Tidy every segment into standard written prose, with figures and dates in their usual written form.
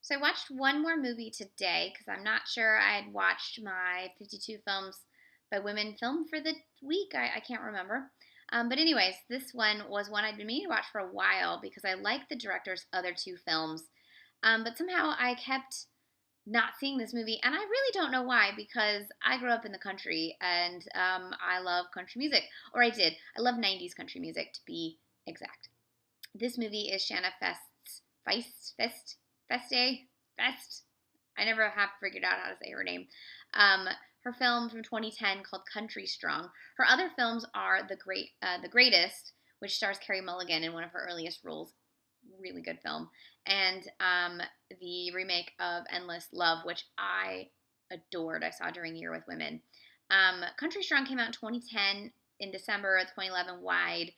So I watched one more movie today because I'm not sure I had watched my 52 films by women film for the week. I can't remember. But anyways, this one was one I'd been meaning to watch for a while because I like the director's other two films. But somehow I kept not seeing this movie, and I really don't know why because I grew up in the country and I love country music. Or I did. I love 90s country music to be exact. This movie is Shana Feste. I never have figured out how to say her name. Um, Her film from 2010 called Country Strong. Her other films are The Greatest, which stars Carey Mulligan in one of her earliest roles. Really good film. And the remake of Endless Love, which I adored. I saw during Year with Women. Country Strong came out in 2010 in December of 2011 wide.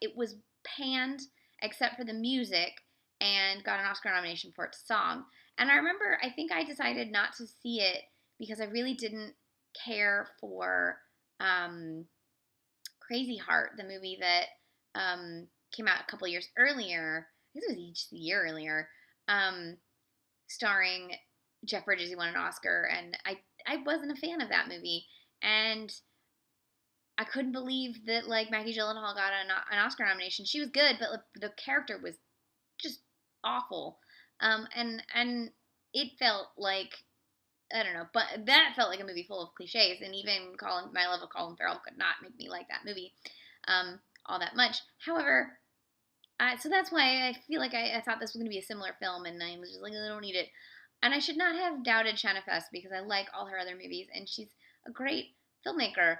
It was panned except for the music and got an Oscar nomination for its song. And I remember, I think I decided not to see it because I really didn't care for Crazy Heart, the movie that came out a couple years earlier. I guess it was just a year earlier, starring Jeff Bridges. He won an Oscar, and I wasn't a fan of that movie. And I couldn't believe that like Maggie Gyllenhaal got an Oscar nomination. She was good, but like, the character was just awful. And it felt like I don't know, but that felt like a movie full of cliches. And even my love of Colin Farrell could not make me like that movie all that much. However, so that's why I feel like I thought this was going to be a similar film, and I was just like, I don't need it. And I should not have doubted Shana Feste because I like all her other movies, and she's a great filmmaker.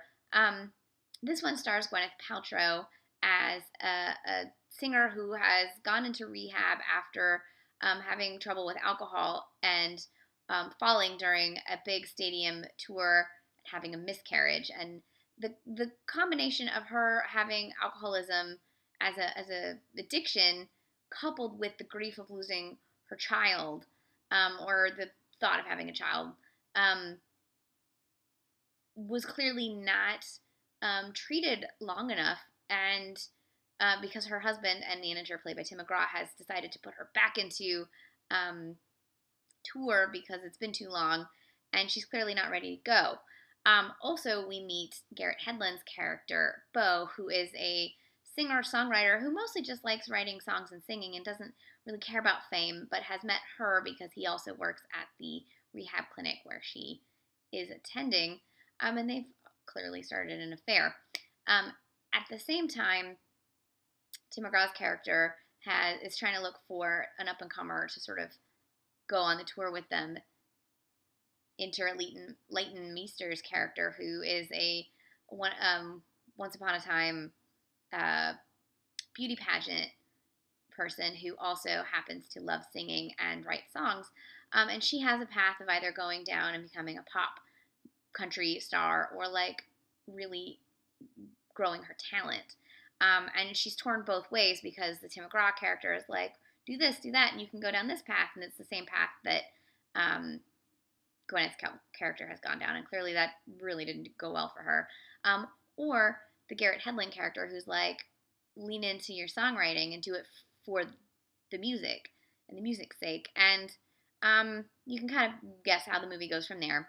This one stars Gwyneth Paltrow as a singer who has gone into rehab after having trouble with alcohol and falling during a big stadium tour and having a miscarriage. And the combination of her having alcoholism as a addiction coupled with the grief of losing her child or the thought of having a child was clearly not treated long enough, and because her husband and manager, played by Tim McGraw, has decided to put her back into tour because it's been too long, and she's clearly not ready to go. Also, we meet Garrett Hedlund's character, Bo, who is a singer-songwriter who mostly just likes writing songs and singing and doesn't really care about fame, but has met her because he also works at the rehab clinic where she is attending, and they've clearly started an affair. At the same time, Tim McGraw's character is trying to look for an up-and-comer to sort of go on the tour with them. Enter Leighton Meester's character, who is once upon a time beauty pageant person who also happens to love singing and write songs. And she has a path of either going down and becoming a pop country star or like really growing her talent. And she's torn both ways because the Tim McGraw character is like, do this, do that, and you can go down this path, and it's the same path that Gwyneth's character has gone down, and clearly that really didn't go well for her. Or the Garrett Hedlund character who's like, lean into your songwriting and do it for the music and the music's sake. And you can kind of guess how the movie goes from there.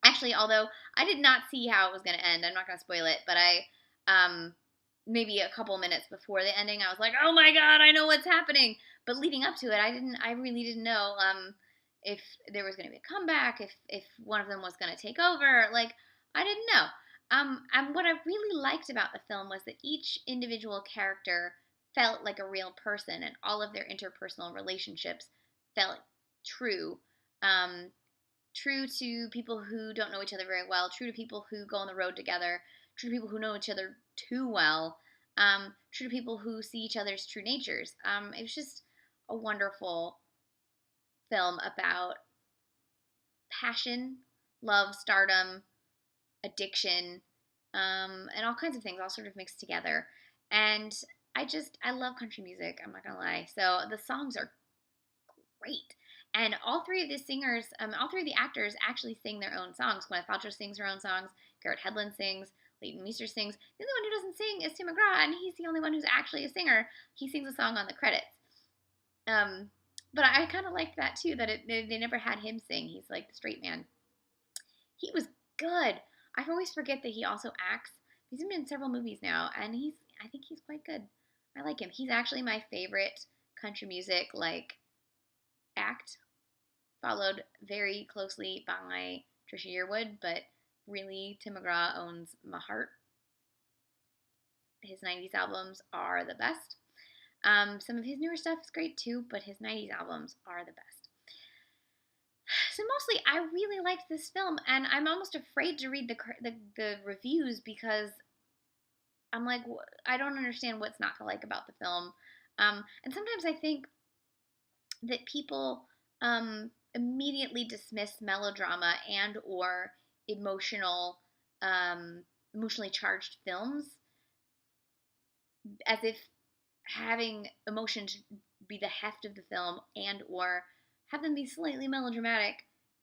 Actually, although I did not see how it was going to end, I'm not going to spoil it, but I maybe a couple minutes before the ending, I was like, oh my god, I know what's happening. But leading up to it, I really didn't know if there was going to be a comeback, if one of them was going to take over. Like, I didn't know. And what I really liked about the film was that each individual character felt like a real person, and all of their interpersonal relationships felt true. True to people who don't know each other very well, true to people who go on the road together, true to people who know each other too well, true to people who see each other's true natures. It was just a wonderful film about passion, love, stardom, addiction, and all kinds of things all sort of mixed together. And I love country music, I'm not gonna lie. So the songs are great. And all three of the actors actually sing their own songs. Gwyneth Paltrow sings her own songs. Garrett Hedlund sings. Leighton Meester sings. The only one who doesn't sing is Tim McGraw, and he's the only one who's actually a singer. He sings a song on the credits. But I kind of liked that too, that they never had him sing. He's like the straight man. He was good. I always forget that he also acts. He's been in several movies now, and I think he's quite good. I like him. He's actually my favorite country music like act, followed very closely by Trisha Yearwood, but really Tim McGraw owns my heart. His 90s albums are the best. Some of his newer stuff is great too, but his 90s albums are the best. So mostly, I really liked this film, and I'm almost afraid to read the reviews because I'm like, I don't understand what's not to like about the film. And sometimes I think that people immediately dismiss melodrama and or emotional, emotionally charged films as if having emotions be the heft of the film and or have them be slightly melodramatic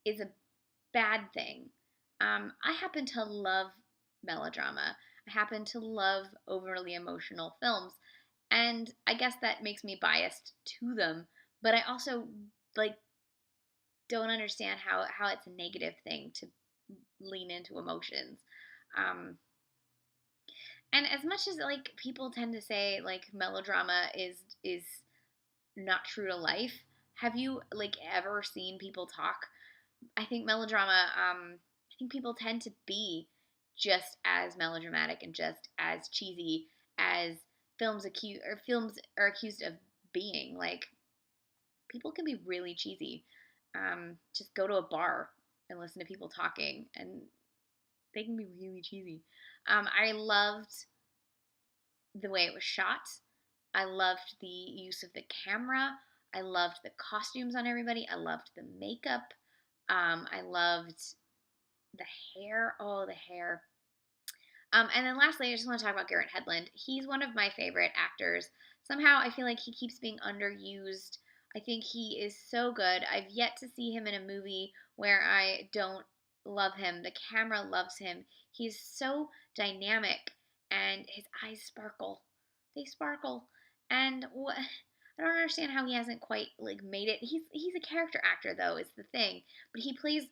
is a bad thing. I happen to love melodrama. I happen to love overly emotional films, and I guess that makes me biased to them. But I also like don't understand how it's a negative thing to lean into emotions. And as much as like people tend to say like melodrama is not true to life, have you like ever seen people talk? I think melodrama. I think people tend to be just as melodramatic and just as cheesy as films are accused of being. Like people can be really cheesy. Just go to a bar and listen to people talking, and they can be really cheesy. I loved the way it was shot. I loved the use of the camera. I loved the costumes on everybody. I loved the makeup. I loved the hair. Oh, the hair. And then lastly, I just want to talk about Garrett Hedlund. He's one of my favorite actors. Somehow I feel like he keeps being underused. I think he is so good. I've yet to see him in a movie where I don't love him. The camera loves him. He's so dynamic, and his eyes sparkle. They sparkle. And I don't understand how he hasn't quite like made it. He's a character actor though, is the thing. But he plays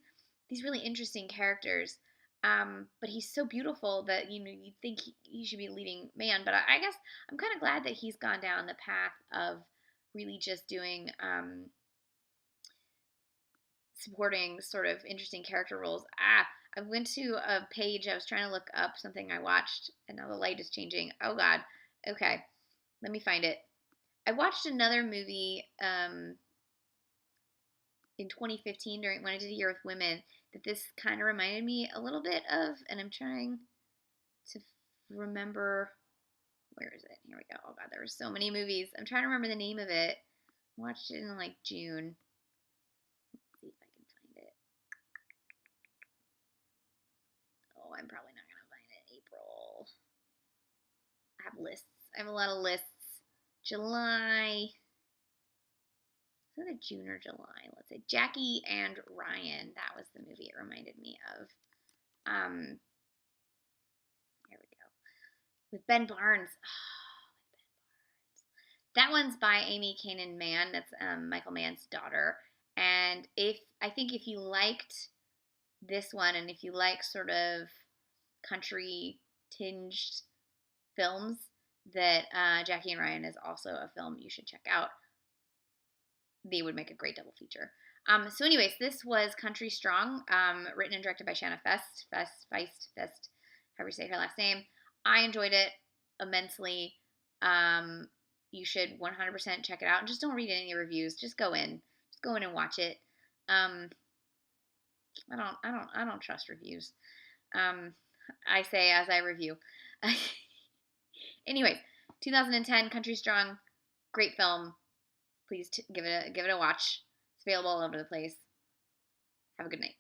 these really interesting characters. But he's so beautiful that you'd think he should be a leading man. But I guess I'm kind of glad that he's gone down the path of really just doing supporting sort of interesting character roles. I went to a page. I was trying to look up something I watched, and now the light is changing. Oh God. Okay, let me find it. I watched another movie in 2015 when I did a year with women that this kind of reminded me a little bit of, and I'm trying to remember. Where is it? Here we go. Oh God, there were so many movies. I'm trying to remember the name of it. I watched it in like June. Let's see if I can find it. Oh, I'm probably not gonna find it. April. I have lists. I have a lot of lists. July. Is it June or July? Let's say Jackie and Ryan. That was the movie it reminded me of. Here we go. With Ben Barnes. Oh, with Ben Barnes. That one's by Amy Kanan Mann. That's Michael Mann's daughter. And I think if you liked this one, and if you like sort of country tinged films, that Jackie and Ryan is also a film you should check out. They would make a great double feature. So anyways, this was Country Strong, written and directed by Shana Feste, however you say her last name. I enjoyed it immensely. You should 100% check it out, and just don't read any reviews. Just go in and watch it. I don't trust reviews. I say as I review. Anyways, 2010 Country Strong, great film. Please give it a watch. It's available all over the place. Have a good night.